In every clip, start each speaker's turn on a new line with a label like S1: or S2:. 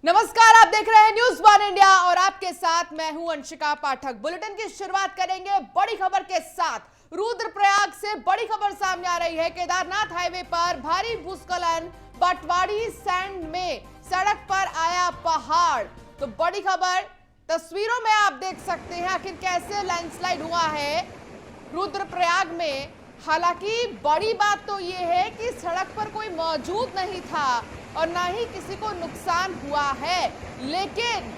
S1: नमस्कार, आप देख रहे हैं न्यूज वन इंडिया और आपके साथ मैं हूं अंशिका पाठक। बुलेटिन की शुरुआत करेंगे बड़ी खबर के साथ। रुद्रप्रयाग से बड़ी खबर सामने आ रही है। केदारनाथ हाईवे पर भारी भूस्खलन, बटवाड़ी सैंड में सड़क पर आया पहाड़। तो बड़ी खबर तस्वीरों में आप देख सकते हैं आखिर कैसे लैंडस्लाइड हुआ है रुद्रप्रयाग में। हालांकि बड़ी बात तो यह है कि सड़क पर कोई मौजूद नहीं था और ना ही किसी को नुकसान हुआ है, लेकिन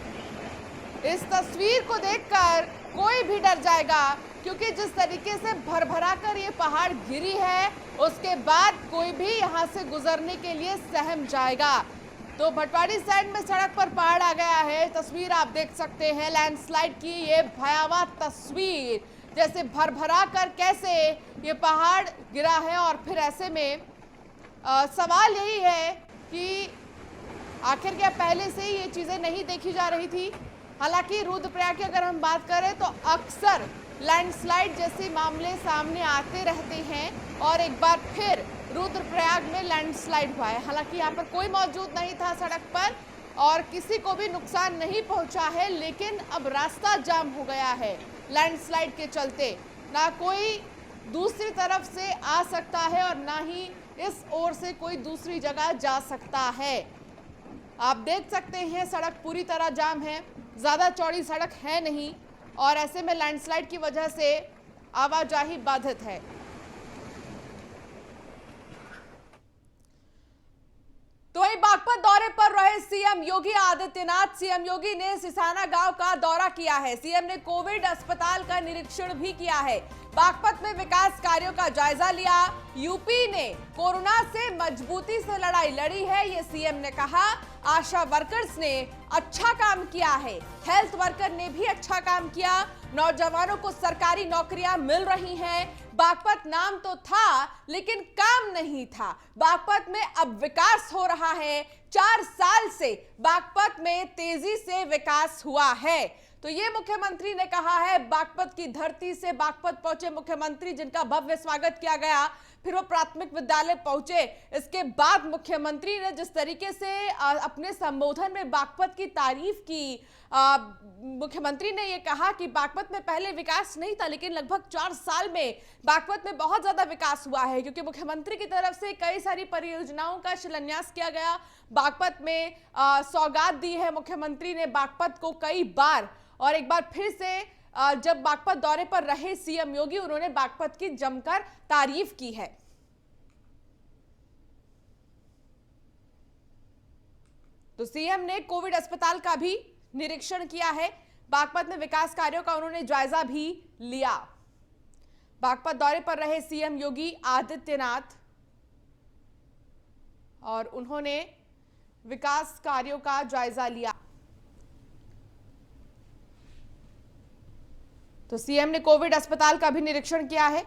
S1: इस तस्वीर को देखकर कोई भी डर जाएगा, क्योंकि जिस तरीके से भरभरा कर ये पहाड़ गिरी है उसके बाद कोई भी यहां से गुजरने के लिए सहम जाएगा। तो भटवाड़ी साइड में सड़क पर पहाड़ आ गया है। तस्वीर आप देख सकते हैं लैंडस्लाइड की, ये भयावह तस्वीर, जैसे भरभरा कर कैसे ये पहाड़ गिरा है। और फिर ऐसे में सवाल यही है कि आखिर क्या पहले से ही ये चीजें नहीं देखी जा रही थी। हालांकि रुद्रप्रयाग की अगर हम बात करें तो अक्सर लैंडस्लाइड जैसे मामले सामने आते रहते हैं और एक बार फिर रुद्रप्रयाग में लैंडस्लाइड हुआ है। हालांकि यहाँ पर कोई मौजूद नहीं था सड़क पर और किसी को भी नुकसान नहीं पहुंचा है, लेकिन अब रास्ता जाम हो गया है लैंडस्लाइड के चलते। ना कोई दूसरी तरफ से आ सकता है और ना ही इस ओर से कोई दूसरी जगह जा सकता है। आप देख सकते हैं सड़क पूरी तरह जाम है, ज़्यादा चौड़ी सड़क है नहीं और ऐसे में लैंडस्लाइड की वजह से आवाजाही बाधित है। तो वहीं बागपत दौरे पर रहे सीएम योगी आदित्यनाथ। सीएम योगी ने सिसाना गांव का दौरा किया है। सीएम ने कोविड अस्पताल का निरीक्षण भी किया है। बागपत में विकास कार्यों का जायजा लिया। यूपी ने कोरोना से मजबूती से लड़ाई लड़ी है, ये सीएम ने कहा। आशा वर्कर्स ने अच्छा काम किया है, हेल्थ वर्कर ने भी अच्छा काम किया। नौजवानों को सरकारी नौकरियां मिल रही हैं। बागपत नाम तो था लेकिन काम नहीं था। बागपत में अब विकास हो रहा है। 4 साल से बागपत में तेजी से विकास हुआ है। तो ये मुख्यमंत्री ने कहा है। बागपत की धरती से बागपत पहुंचे मुख्यमंत्री, जिनका भव्य स्वागत किया गया। फिर वो प्राथमिक विद्यालय पहुंचे। इसके बाद मुख्यमंत्री ने जिस तरीके से अपने संबोधन में बागपत की तारीफ की, मुख्यमंत्री ने ये कहा कि बागपत में पहले विकास नहीं था, लेकिन लगभग 4 साल में बागपत में बहुत ज्यादा विकास हुआ है, क्योंकि मुख्यमंत्री की तरफ से कई सारी परियोजनाओं का शिलान्यास किया गया। बागपत में सौगात दी है मुख्यमंत्री ने बागपत को कई बार। और एक बार फिर से जब बागपत दौरे पर रहे सीएम योगी, उन्होंने बागपत की जमकर तारीफ की है। तो सीएम ने कोविड अस्पताल का भी निरीक्षण किया है। बागपत में विकास कार्यों का उन्होंने जायजा भी लिया। बागपत दौरे पर रहे सीएम योगी आदित्यनाथ और उन्होंने विकास कार्यों का जायजा लिया। तो सीएम ने कोविड अस्पताल का भी निरीक्षण किया है।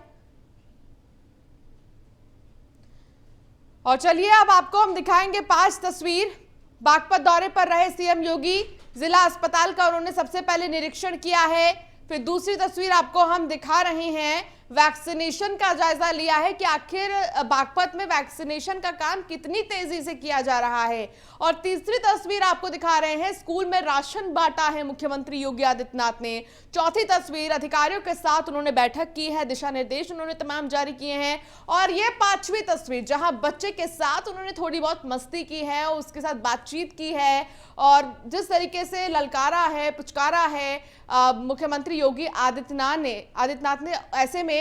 S1: और चलिए अब आपको हम दिखाएंगे 5 तस्वीर। बागपत दौरे पर रहे सीएम योगी, जिला अस्पताल का उन्होंने सबसे पहले निरीक्षण किया है। फिर दूसरी तस्वीर आपको हम दिखा रहे हैं, वैक्सीनेशन का जायजा लिया है कि आखिर बागपत में वैक्सीनेशन का काम कितनी तेजी से किया जा रहा है। और तीसरी तस्वीर आपको दिखा रहे हैं, स्कूल में राशन बांटा है मुख्यमंत्री योगी आदित्यनाथ ने। चौथी तस्वीर, अधिकारियों के साथ उन्होंने बैठक की है, दिशा निर्देश उन्होंने तमाम जारी किए हैं। और ये 5वीं तस्वीर, जहां बच्चे के साथ उन्होंने थोड़ी बहुत मस्ती की है, उसके साथ बातचीत की है और जिस तरीके से ललकारा है, पुचकारा है मुख्यमंत्री योगी आदित्यनाथ ने, ऐसे में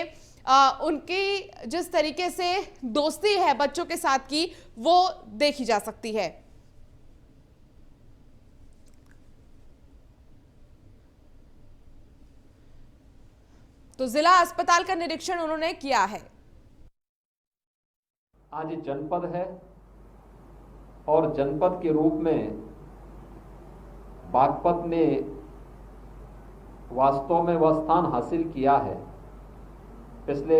S1: उनकी जिस तरीके से दोस्ती है बच्चों के साथ की, वो देखी जा सकती है। तो जिला अस्पताल का निरीक्षण उन्होंने किया है।
S2: आज जनपद है और जनपद के रूप में बागपत ने वास्तव में वह स्थान हासिल किया है। पिछले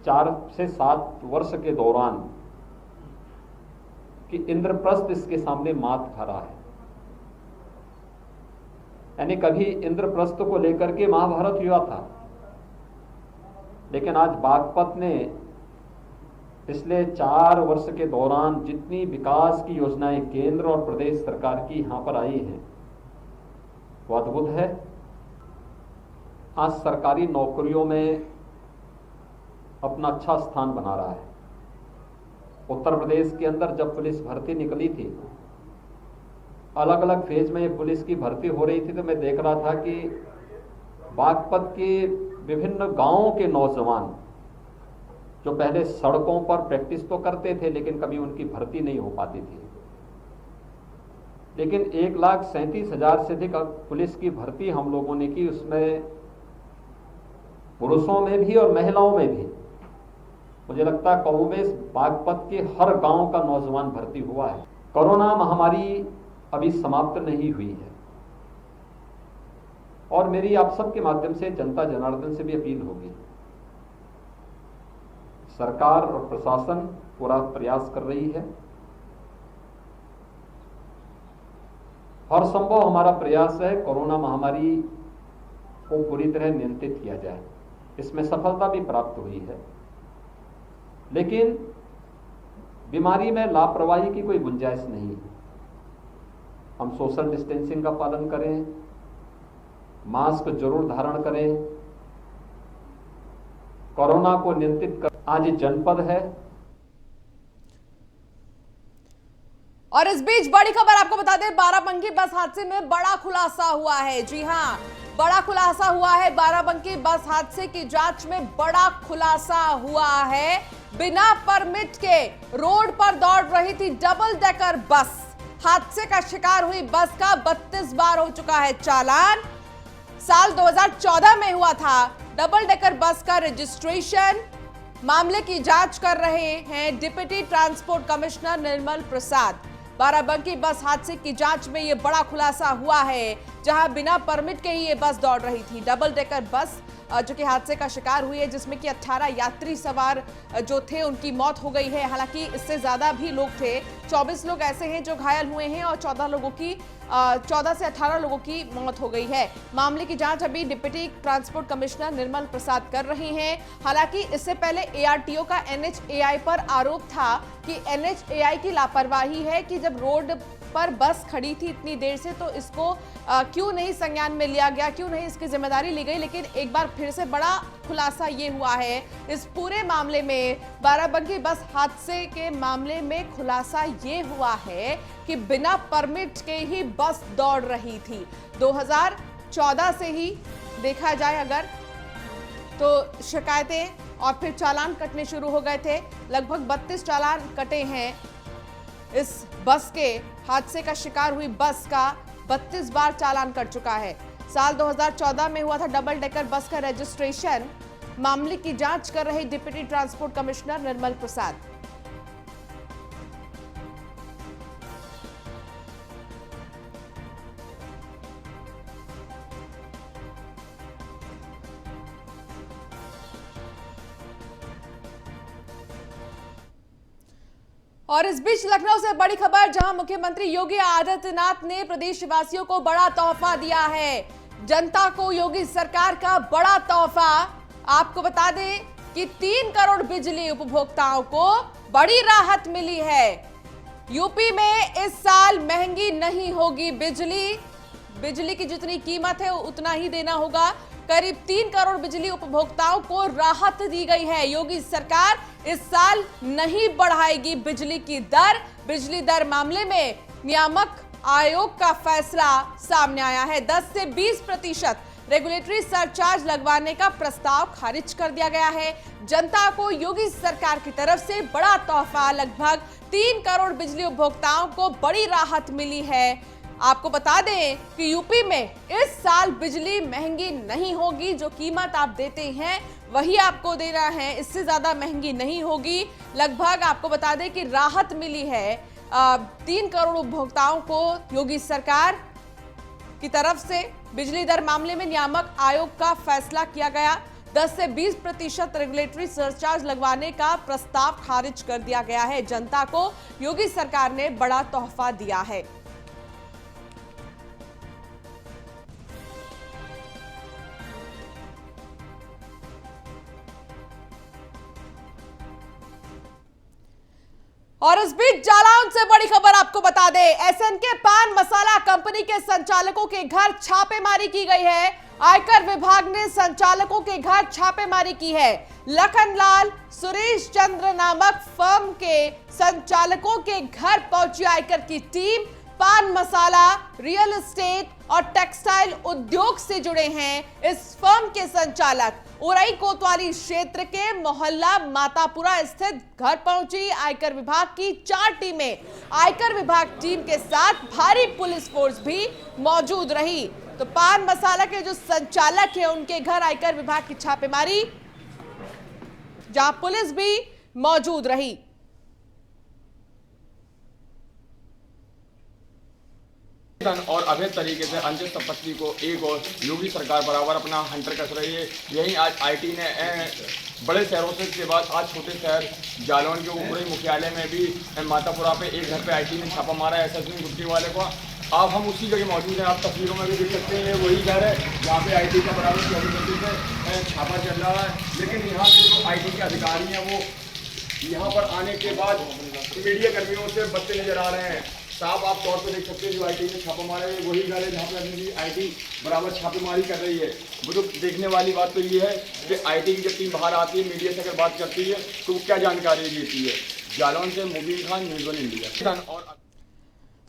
S2: 4 से 7 वर्ष के दौरान कि इंद्रप्रस्थ इसके सामने मात खा है। यानी कभी इंद्रप्रस्थ को लेकर के महाभारत हुआ था, लेकिन आज बागपत ने पिछले 4 वर्ष के दौरान जितनी विकास की योजनाएं केंद्र और प्रदेश सरकार की यहां पर आई हैं वो अद्भुत है। आज सरकारी नौकरियों में अपना अच्छा स्थान बना रहा है। उत्तर प्रदेश के अंदर जब पुलिस भर्ती निकली थी, अलग अलग फेज में पुलिस की भर्ती हो रही थी, तो मैं देख रहा था कि बागपत के विभिन्न गांवों के नौजवान जो पहले सड़कों पर प्रैक्टिस तो करते थे लेकिन कभी उनकी भर्ती नहीं हो पाती थी, लेकिन 1,37,000 से अधिक पुलिस की भर्ती हम लोगों ने की। उसमें पुरुषों में भी और महिलाओं में भी मुझे लगता है कमोबेश बागपत के हर गांव का नौजवान भर्ती हुआ है। कोरोना महामारी अभी समाप्त नहीं हुई है और मेरी आप सबके माध्यम से जनता जनार्दन से भी अपील होगी, सरकार और प्रशासन पूरा प्रयास कर रही है। हर संभव हमारा प्रयास है कोरोना महामारी को पूरी तरह नियंत्रित किया जाए। इसमें सफलता भी प्राप्त हुई है, लेकिन बीमारी में लापरवाही की कोई गुंजाइश नहीं है। हम सोशल डिस्टेंसिंग का पालन करें, मास्क जरूर धारण करें, कोरोना को नियंत्रित कर। आज जनपद है।
S1: और इस बीच बड़ी खबर आपको बता दें, बाराबंकी बस हादसे में बड़ा खुलासा हुआ है। जी हां, बड़ा खुलासा हुआ है। बाराबंकी बस हादसे की जांच में बड़ा खुलासा हुआ है। बिना परमिट के रोड पर दौड़ रही थी डबल डेकर बस। हादसे का शिकार हुई बस का 32 बार हो चुका है चालान। साल 2014 में हुआ था डबल डेकर बस का रजिस्ट्रेशन। मामले की जांच कर रहे हैं डिप्टी ट्रांसपोर्ट कमिश्नर निर्मल प्रसाद। बाराबंकी बस हादसे की जांच में यह बड़ा खुलासा हुआ है, जहां बिना परमिट के ही ये बस दौड़ रही थी। डबल डेकर बस जो कि हादसे का शिकार हुई है, जिसमें कि 18 यात्री सवार जो थे उनकी मौत हो गई है। हालांकि इससे ज्यादा भी लोग थे, 24 लोग ऐसे हैं जो घायल हुए हैं और 14 से 18 लोगों की मौत हो गई है। मामले की जांच अभी डिप्टी ट्रांसपोर्ट कमिश्नर निर्मल प्रसाद कर रहे हैं। हालांकि इससे पहले एआरटीओ का एनएचएआई पर आरोप था कि एनएचएआई की लापरवाही है कि जब रोड पर बस खड़ी थी इतनी देर से, तो इसको क्यों नहीं संज्ञान में लिया गया, क्यों नहीं इसकी जिम्मेदारी ली गई। लेकिन एक बार फिर से बड़ा खुलासा ये हुआ है इस पूरे मामले में। बाराबंकी बस हादसे के मामले में खुलासा ये हुआ है कि बिना परमिट के ही बस दौड़ रही थी। 2014 से ही देखा जाए अगर तो शिकायतें और फिर चालान कटने शुरू हो गए थे। लगभग 32 चालान कटे हैं। इस बस के हादसे का शिकार हुई बस का 32 बार चालान कट चुका है। साल 2014 में हुआ था डबल डेकर बस का रजिस्ट्रेशन। मामले की जांच कर रहे डिप्टी ट्रांसपोर्ट कमिश्नर निर्मल प्रसाद। और इस बीच लखनऊ से बड़ी खबर, जहां मुख्यमंत्री योगी आदित्यनाथ ने प्रदेशवासियों को बड़ा तोहफा दिया है। जनता को योगी सरकार का बड़ा तोहफा। आपको बता दें कि 3 करोड़ बिजली उपभोक्ताओं को बड़ी राहत मिली है। यूपी में इस साल महंगी नहीं होगी बिजली की जितनी कीमत है उतना ही देना होगा। करीब 3 करोड़ बिजली उपभोक्ताओं को राहत दी गई है। योगी सरकार इस साल नहीं बढ़ाएगी बिजली की दर। बिजली दर मामले में नियामक आयोग का फैसला सामने आया है। 10 से 20% रेगुलेटरी सरचार्ज लगवाने का प्रस्ताव खारिज कर दिया गया है। जनता को योगी सरकार की तरफ से बड़ा तोहफा। लगभग 3 करोड़ बिजली उपभोक्ताओं को बड़ी राहत मिली है। आपको बता दें कि यूपी में इस साल बिजली महंगी नहीं होगी। जो कीमत आप देते हैं वही आपको देना है, इससे ज्यादा महंगी नहीं होगी। लगभग आपको बता दें कि राहत मिली है 3 करोड़ उपभोक्ताओं को योगी सरकार की तरफ से। बिजली दर मामले में नियामक आयोग का फैसला किया गया। 10 से 20% रेगुलेटरी सरचार्ज लगवाने का प्रस्ताव खारिज कर दिया गया है। जनता को योगी सरकार ने बड़ा तोहफा दिया है। और इस बीच जालौन से बड़ी खबर आपको बता दें, एसएनके पान मसाला कंपनी के संचालकों के घर छापेमारी की गई है। आयकर विभाग ने संचालकों के घर छापेमारी की है। लखनलाल सुरेश चंद्र नामक फर्म के संचालकों के घर पहुंची आयकर की टीम। पान मसाला, रियल एस्टेट और टेक्सटाइल उद्योग से जुड़े हैं इस फर्म के संचालक। उरई कोतवाली क्षेत्र के मोहल्ला मातापुरा स्थित घर पहुंची आयकर विभाग की 4 टीमें। आयकर विभाग टीम के साथ भारी पुलिस फोर्स भी मौजूद रही। तो पान मसाला के जो संचालक हैं उनके घर आयकर विभाग की छापेमारी, जहां पुलिस भी मौजूद रही।
S3: और अवैध तरीके से अंचल संपत्ति को एक और योगी सरकार बराबर अपना हंटर कस रही है। यही आज आईटी ने बड़े शहरों से के बाद आज छोटे शहर जालौन के ऊपरी मुख्यालय में भी मातापुरा पे एक घर पे आईटी ने छापा मारा है एसएसबी गुट्टी वाले को। आप हम उसी जगह मौजूद हैं, आप तस्वीरों में भी देख सकते हैं। वही घर है जहाँ पे आईटी का बराबर से छापा चल रहा है। लेकिन यहाँ के जो आईटी के अधिकारी हैं वो यहाँ पर आने के बाद मीडिया कर्मियों से बचते नजर आ रहे हैं। साफ आप तौर पर देख सकते हैं जो आईटी ने छापा मारा है वही घर है जहाँ पर अभी आईटी बराबर छापेमारी कर रही है। वो तो देखने वाली बात तो ये है कि आईटी की जब टीम बाहर आती है, मीडिया से अगर बात करती है तो वो क्या जानकारी देती है। जालौन से मुबीन खान, न्यूज़ 1 इंडिया। और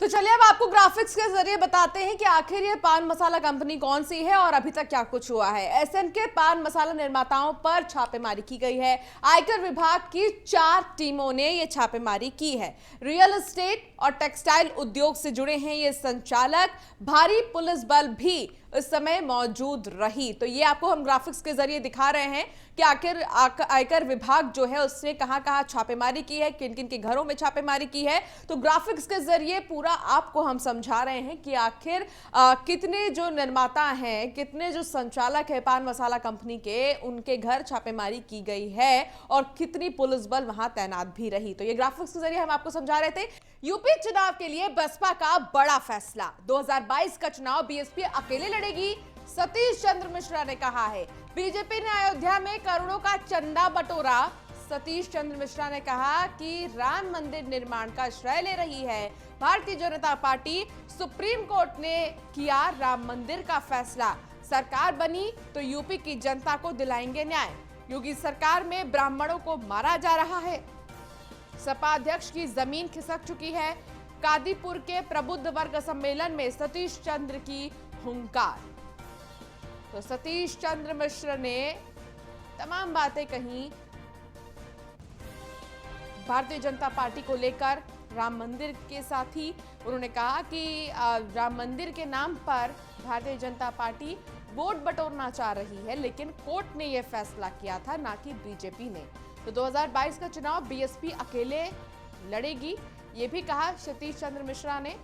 S1: तो चलिए अब आपको ग्राफिक्स के जरिए बताते हैं कि आखिर ये पान मसाला कंपनी कौन सी है और अभी तक क्या कुछ हुआ है। एसएनके पान मसाला निर्माताओं पर छापेमारी की गई है। आयकर विभाग की 4 टीमों ने ये छापेमारी की है। रियल एस्टेट और टेक्सटाइल उद्योग से जुड़े हैं ये संचालक। भारी पुलिस बल भी इस समय मौजूद रही। तो ये आपको हम ग्राफिक्स के जरिए दिखा रहे हैं कि आखिर आयकर विभाग जो है उसने कहां-कहां छापेमारी की है, किन-किन के घरों में छापेमारी की है। तो ग्राफिक्स के जरिए पूरा आपको हम समझा रहे हैं कि आखिर कितने जो निर्माता हैं, कितने जो संचालक है पान मसाला कंपनी के, उनके घर छापेमारी की गई है और कितनी पुलिस बल वहां तैनात भी रही। तो ये ग्राफिक्स के जरिए हम आपको समझा रहे थे। यूपी चुनाव के लिए बसपा का बड़ा फैसला। 2022 का चुनाव बीएसपी अकेले लड़ेगी, सतीश चंद्र मिश्रा ने कहा है। बीजेपी ने अयोध्या में करोड़ों का चंदा बटोरा। सतीश चंद्र मिश्रा ने कहा कि राम मंदिर निर्माण का श्रेय ले रही है Bharatiya Janata party. Supreme court ने किया राम मंदिर का फैसला। सरकार बनी तो यूपी की जनता को दिलाएंगे न्याय। योगी सरकार में ब्राह्मणों को मारा जा रहा है। सपा अध्यक्ष की जमीन खिसक चुकी है। कादीपुर के प्रबुद्ध वर्ग सम्मेलन में सतीश चंद्र की हुंकार। तो सतीश चंद्र मिश्र ने तमाम बातें कही भारतीय जनता पार्टी को लेकर। राम मंदिर के साथ ही उन्होंने कहा कि राम मंदिर के नाम पर भारतीय जनता पार्टी वोट बटोरना चाह रही है, लेकिन कोर्ट ने यह फैसला किया था, ना कि बीजेपी ने। तो 2022 का चुनाव बीएसपी अकेले लड़ेगी, ये भी कहा सतीश चंद्र मिश्रा ने।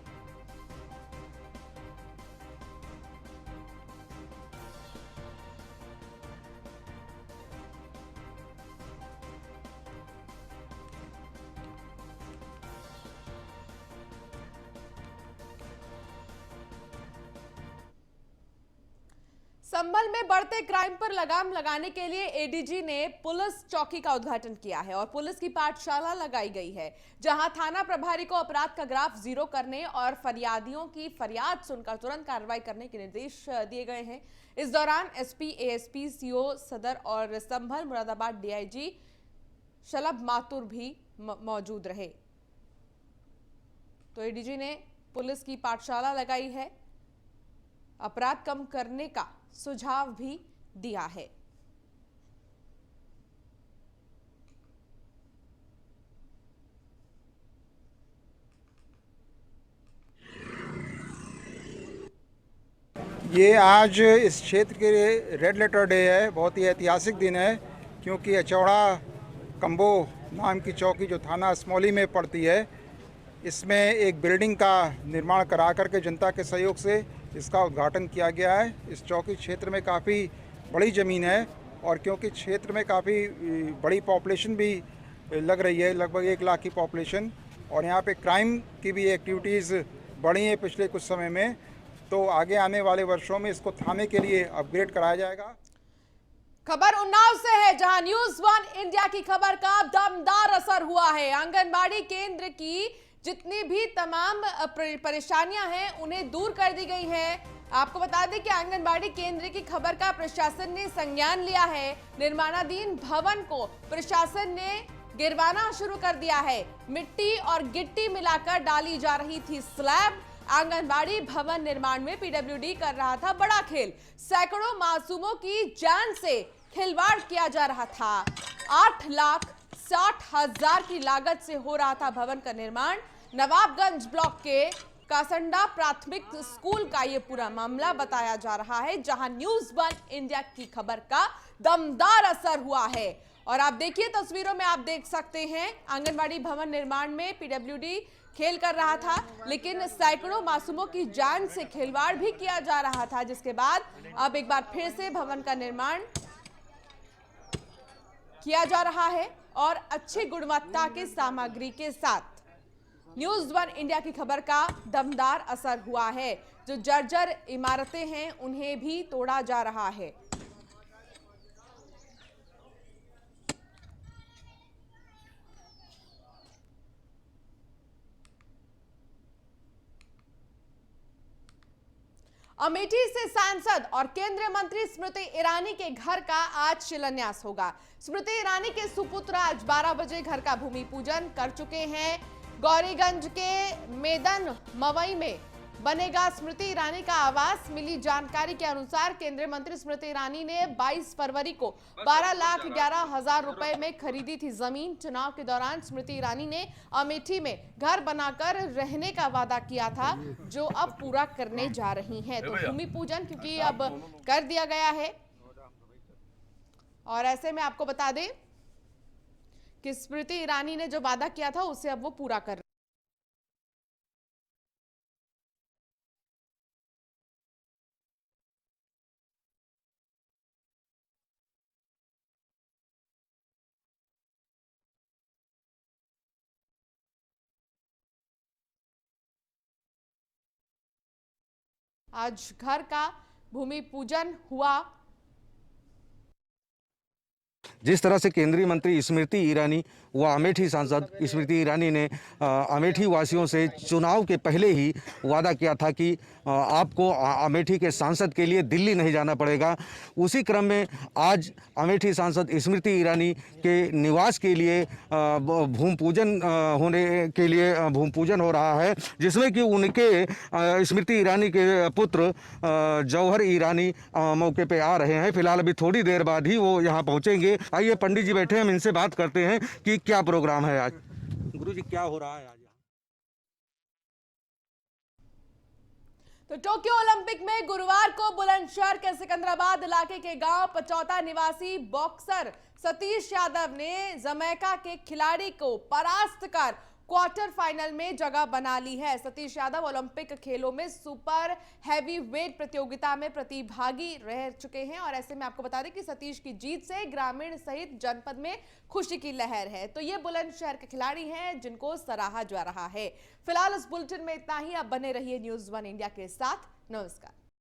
S1: संभल में बढ़ते क्राइम पर लगाम लगाने के लिए एडीजी ने पुलिस चौकी का उद्घाटन किया है और पुलिस की पाठशाला लगाई गई है, जहां थाना प्रभारी को अपराध का ग्राफ जीरो करने और फरियादियों की फरियाद सुनकर तुरंत कार्रवाई करने के निर्देश दिए गए हैं। इस दौरान एसपी, एएसपी, सीओ सदर और संभल मुरादाबाद डीआईजी शलभ माथुर भी मौजूद रहे। तो एडीजी ने पुलिस की पाठशाला लगाई है, अपराध कम करने का सुझाव भी दिया है।
S4: ये आज इस क्षेत्र के रेड लेटर डे है। बहुत ही ऐतिहासिक दिन है क्योंकि अचौड़ा कंबो नाम की चौकी जो थाना असमौली में पड़ती है, इसमें एक बिल्डिंग का निर्माण करा करके जनता के सहयोग से इसका उद्घाटन किया गया है। इस चौकी क्षेत्र में काफ़ी बड़ी ज़मीन है और क्योंकि क्षेत्र में काफ़ी बड़ी पॉपुलेशन भी लग रही है, लगभग 1 लाख की पॉपुलेशन, और यहाँ पे क्राइम की भी एक्टिविटीज़ बढ़ी हैं पिछले कुछ समय में, तो आगे आने वाले वर्षों में इसको थाने के लिए अपग्रेड कराया जाएगा।
S1: खबर उन्नाव से है, जहां न्यूज वन इंडिया की खबर का दमदार असर हुआ है। आंगनबाड़ी केंद्र की जितनी भी तमाम परेशानियां हैं उन्हें दूर कर दी गई है। आपको बता दें कि आंगनबाड़ी केंद्र की खबर का प्रशासन ने संज्ञान लिया है। निर्माणाधीन भवन को प्रशासन ने गिरवाना शुरू कर दिया है। मिट्टी और गिट्टी मिलाकर डाली जा रही थी स्लैब। आंगनबाड़ी भवन निर्माण में पीडब्ल्यूडी कर रहा था बड़ा खेल। सैकड़ों मासूमों की जान से खिलवाड़ किया जा रहा था। 8,60,000 की लागत से हो रहा था भवन का निर्माण। नवाबगंज ब्लॉक के कासंडा प्राथमिक स्कूल का यह पूरा मामला बताया जा रहा है, जहां न्यूज वन इंडिया की खबर का दमदार असर हुआ है। और आप देखिए, तस्वीरों में आप देख सकते हैं आंगनबाड़ी भवन निर्माण में पीडब्ल्यूडी खेल कर रहा था, लेकिन सैकड़ों मासूमों की जान से खिलवाड़ भी किया जा रहा था, जिसके बाद अब एक बार फिर से भवन का निर्माण किया जा रहा है और अच्छी गुणवत्ता की सामग्री के साथ। न्यूज वन इंडिया की खबर का दमदार असर हुआ है। जो जर्जर इमारतें हैं उन्हें भी तोड़ा जा रहा है। अमेठी से सांसद और केंद्रीय मंत्री स्मृति ईरानी के घर का आज शिलान्यास होगा। स्मृति ईरानी के सुपुत्र आज 12 बजे घर का भूमि पूजन कर चुके हैं। गौरीगंज के मैदान मवई में बनेगा स्मृति ईरानी का आवास। मिली जानकारी के अनुसार केंद्रीय मंत्री स्मृति ईरानी ने 22 फरवरी को 12,11,000 रुपए में खरीदी थी जमीन। चुनाव के दौरान स्मृति ईरानी ने अमेठी में घर बनाकर रहने का वादा किया था, जो अब पूरा करने जा रही हैं। तो भूमि पूजन क्योंकि अब कर दिया गया है, और ऐसे में आपको बता दें कि स्मृति ईरानी ने जो वादा किया था उसे अब वो पूरा कर आज घर का भूमि पूजन हुआ।
S5: जिस तरह से केंद्रीय मंत्री स्मृति ईरानी व अमेठी सांसद स्मृति ईरानी ने अमेठी वासियों से चुनाव के पहले ही वादा किया था कि आपको अमेठी के सांसद के लिए दिल्ली नहीं जाना पड़ेगा, उसी क्रम में आज अमेठी सांसद स्मृति ईरानी के निवास के लिए भूमि पूजन हो रहा है, जिसमें कि उनके स्मृति ईरानी के पुत्र जौहर ईरानी मौके पे आ रहे हैं। फिलहाल अभी थोड़ी देर बाद ही वो यहाँ पहुँचेंगे। आइए पंडित जी बैठे हैं, हम इनसे बात करते हैं कि क्या प्रोग्राम है आज। गुरुजी, क्या हो रहा है आज?
S1: तो टोक्यो ओलंपिक में गुरुवार को बुलंदशहर के सिकंदराबाद इलाके के गांव पचौता निवासी बॉक्सर सतीश यादव ने जमैका के खिलाड़ी को परास्त कर क्वार्टर फाइनल में जगह बना ली है। सतीश यादव ओलंपिक खेलों में सुपर हैवी वेट प्रतियोगिता में प्रतिभागी रह चुके हैं, और ऐसे में आपको बता दें कि सतीश की जीत से ग्रामीण सहित जनपद में खुशी की लहर है। तो ये बुलंदशहर के खिलाड़ी हैं जिनको सराहा जा रहा है। फिलहाल इस बुलेटिन में इतना ही। आप बने रहिए न्यूज वन इंडिया के साथ। नमस्कार।